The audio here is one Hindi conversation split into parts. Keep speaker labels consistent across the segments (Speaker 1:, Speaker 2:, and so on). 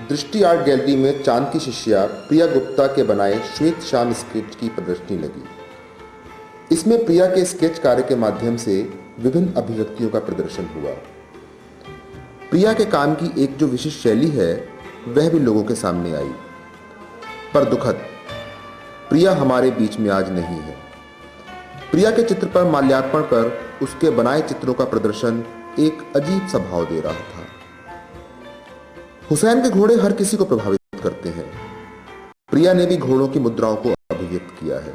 Speaker 1: दृष्टि आर्ट गैलरी में चांद की शिष्या प्रिया गुप्ता के बनाए श्वेत शाम स्केच की प्रदर्शनी लगी। इसमें प्रिया के स्केच कार्य के माध्यम से विभिन्न अभिव्यक्तियों का प्रदर्शन हुआ। प्रिया के काम की एक जो विशिष्ट शैली है वह भी लोगों के सामने आई, पर दुखद प्रिया हमारे बीच में आज नहीं है। प्रिया के चित्र पर माल्यार्पण कर उसके बनाए चित्रों का प्रदर्शन एक अजीब सा भाव दे रहा था। हुसैन के घोड़े हर किसी को प्रभावित करते हैं। प्रिया ने भी घोड़ों की मुद्राओं को अभिव्यक्त किया है।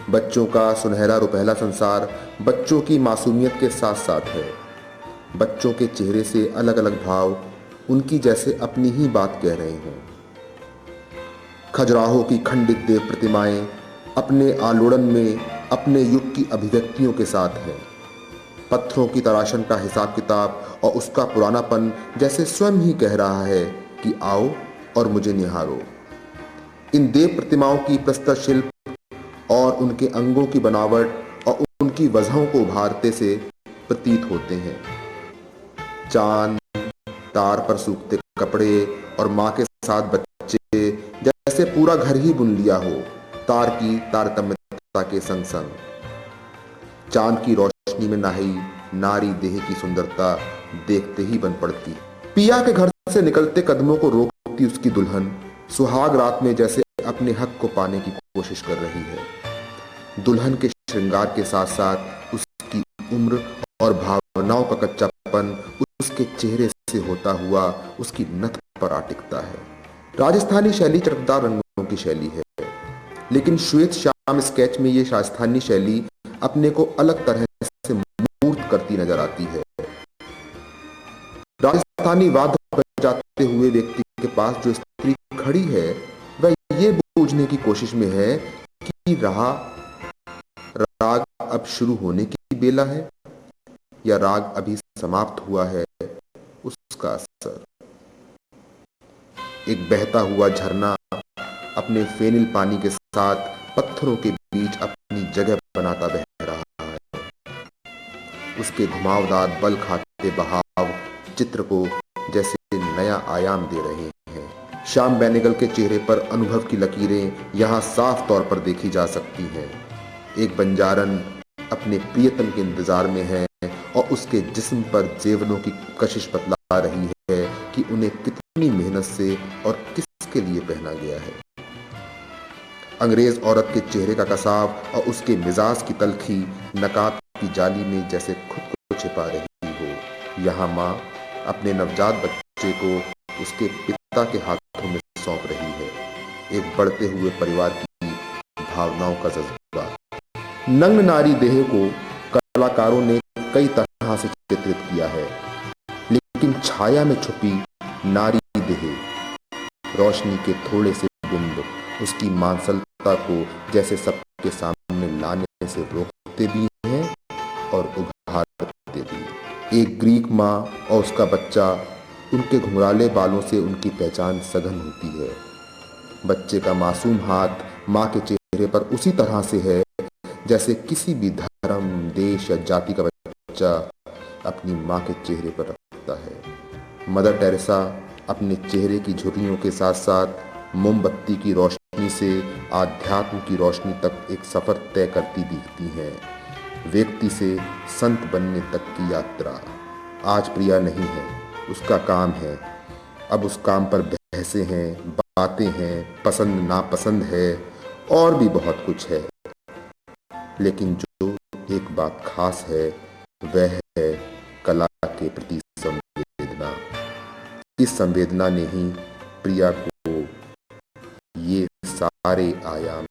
Speaker 1: बच्चों का सुनहरा रुपहला संसार बच्चों की मासूमियत के साथ साथ है। बच्चों के चेहरे से अलग अलग भाव उनकी जैसे अपनी ही बात कह रहे हों। खजुराहो की खंडित देव प्रतिमाएं अपने आलोड़न में अपने युग की अभिव्यक्तियों के साथ हैं। पत्थरों की तराशन का हिसाब किताब और उसका पुरानापन जैसे स्वयं ही कह रहा है कि आओ और मुझे निहारो। इन देव प्रतिमाओं की प्रस्तर शिल्प और उनके अंगों की बनावट और उनकी वजहों को उभारते से प्रतीत होते हैं। चांद, तार पर सूखते कपड़े और माँ के साथ बच्चे, जैसे पूरा घर ही बुन लिया हो तार की तारतम्यता के संग संग। चांद की रोशनी में नहाई नारी देह की सुंदरता देखते ही बन पड़ती। पिया के घर से निकलते कदमों को रोकती उसकी दुल्हन सुहाग रात में जैसे अपने हक को पाने की कोशिश कर रही है। दुल्हन के श्रृंगार के साथ साथ उसकी उम्र और भावनाओं का कच्चापन उसके चेहरे से होता हुआ उसकी नथ पर आ टिकता है। राजस्थानी शैली चटकदार रंगों की शैली है, लेकिन श्वेत शाम स्केच में ये राजस्थानी शैली अपने को अलग तरह से मूर्त करती नजर आती है। राजस्थानी वाद्य बजाते हुए व्यक्ति के पास जो स्त्री खड़ी है वह ये बूझने की कोशिश में है कि राग अब शुरू होने की बेला है या राग अभी समाप्त हुआ है। उसका असर एक बहता हुआ झरना अपने फेनिल पानी के साथ पत्थरों के बीच अपनी जगह बनाता बह रहा है। उसके घुमावदार बल खाते बहाव चित्र को जैसे नया आयाम दे रहे हैं। श्याम बेनेगल के चेहरे पर अनुभव की लकीरें यहाँ साफ तौर पर देखी जा सकती हैं। एक बंजारन अपने प्रियतम के इंतजार में है और उसके जिस्म पर जेवरों की कशिश बतला रही है कि उन्हें कितनी मेहनत से और किसके लिए पहना गया है। अंग्रेज औरत के चेहरे का कसाव और उसके मिजाज की तलखी नकाब की जाली में जैसे खुद को छिपा रही हो। यहाँ माँ अपने नवजात बच्चे को उसके पिता के हाथों में सौंप रही है। एक बढ़ते हुए परिवार की भावनाओं का जज्बा। नग्न नारी देह को कलाकारों ने कई तरह से चित्रित किया है, लेकिन छाया में छुपी नारी देह रोशनी के थोड़े से बिंब उसकी मांसलता को जैसे सबके सामने लाने से रोकते भी हैं और उभारते भी। एक ग्रीक माँ और उसका बच्चा, उनके घुंघराले बालों से उनकी पहचान सघन होती है। बच्चे का मासूम हाथ माँ के चेहरे पर उसी तरह से है जैसे किसी भी धर्म, देश या जाति का बच्चा अपनी माँ के चेहरे पर रखता है। मदर टेरेसा अपने चेहरे की झुर्रियों के साथ साथ मोमबत्ती की रोशनी से आध्यात्म की रोशनी तक एक सफर तय करती दिखती हैं। व्यक्ति से संत बनने तक की यात्रा। आज प्रिया नहीं है, उसका काम है। अब उस काम पर बहसें हैं, बातें हैं, पसंद नापसंद है और भी बहुत कुछ है, लेकिन जो एक बात खास है वह है कला के प्रति संवेदना। इस संवेदना ने ही प्रिया को ये सारे आयाम